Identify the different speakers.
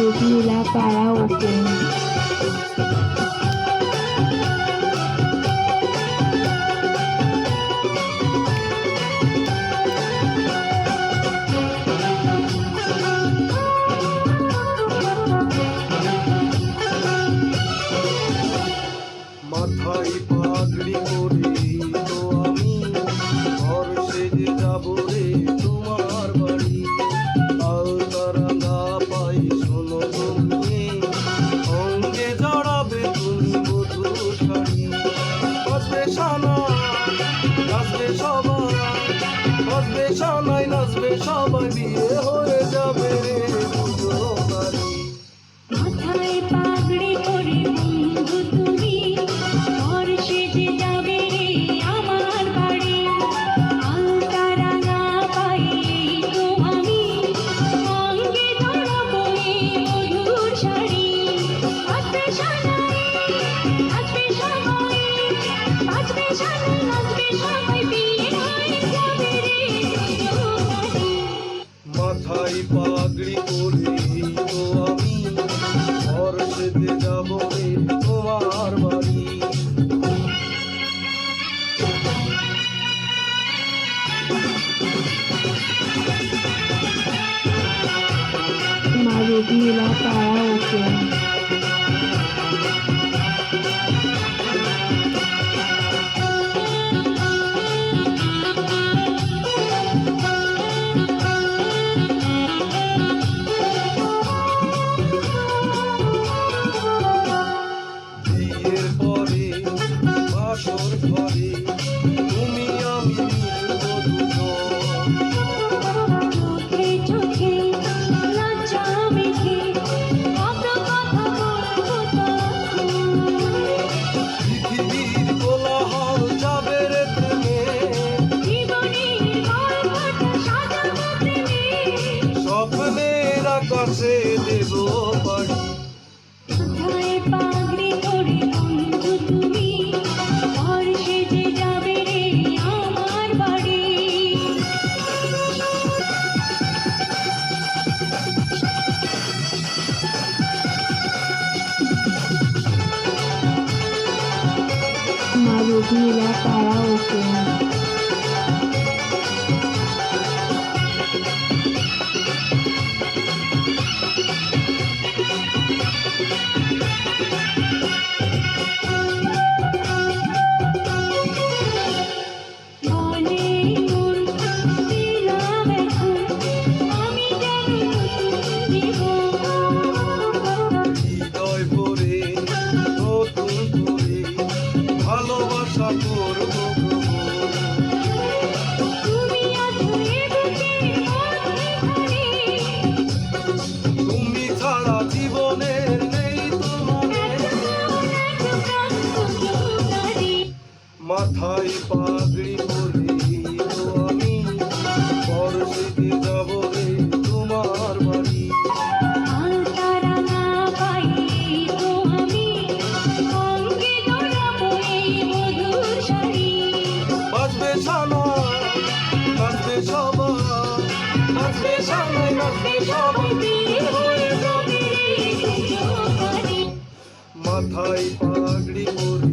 Speaker 1: রবিউলা karaoke.
Speaker 2: মাথায় পাগড়ি করে তো আমি ঘর সেজে যাব রে তোমার বাড়ি। আলতারাঙা পাই শোনো তুমি, অঙ্গে জড়াবে তুমি মধুর শাড়ি। বাজবে সানাই নাচবে সবাই, বাজবে সানাই নাচবে সবাই, বিয়ে হয়ে যাবে রে দুজনারই।
Speaker 1: মাথায় পাগড়ি করে বন্ধু তুমি ঘর সেজে যাবে রে আমার বাড়ি। আলতারাঙা পায়ে তো আমি অঙ্গে জড়াবো এই মধুর শাড়ি। বাজবে সানাই নাচবে সবাই, বাজবে সানাই নাচবে সবাই, বিয়ে হয়ে যাবে রে দুজনারই।
Speaker 2: মাথায় পাগড়ি করে তো আমি ঘর সেজে যাব রে তোমার বাড়ি।
Speaker 1: মা রবিউলা কারাওকে।
Speaker 2: বিয়ের পরে বাসর ঘরে তুমি আমি মিলবো দুজন।
Speaker 1: চোখে চোখে লজ্জা মেখে কত কথা বলবো তখন।
Speaker 2: পৃথিবীর কোলাহল যাবে রে প্রেমে,
Speaker 1: জীবনের গল্পটা সাজাবো প্রেমে।
Speaker 2: স্বপ্নের আকাশে দেব বাড়ি।
Speaker 1: মাথায় পাগড়ি করে বন্ধু তুমি ঘর সেজে যাবে রে আমার বাড়ি। মা রবিউলা কারাওকে। বলে মন দিলাম এখন আমি যেন নতুন জীবন।
Speaker 2: হৃদয় ভরে নতুন করে ভালোবাসা করব গ্রহণ।
Speaker 1: তুমি আছো এ বুকের মধ্যখানে,
Speaker 2: তুমি ছাড়া জীবনের নেই তোমারে।
Speaker 1: এত প্রাণ কত নারী।
Speaker 2: মাথায় পাগড়ি করে তো আমি ঘর সেজে যাব রে তোমার বাড়ি।
Speaker 1: আলতারাঙা পায়ে তো আমি অঙ্গে জড়াবো এই মধুর শাড়ি।
Speaker 2: বাজবে সানাই নাচবে সবাই, বাজবে সানাই নাচবে সবাই, বিয়ে হয়ে যাবে রে দুজনারই। মাথায় পাগড়ি করে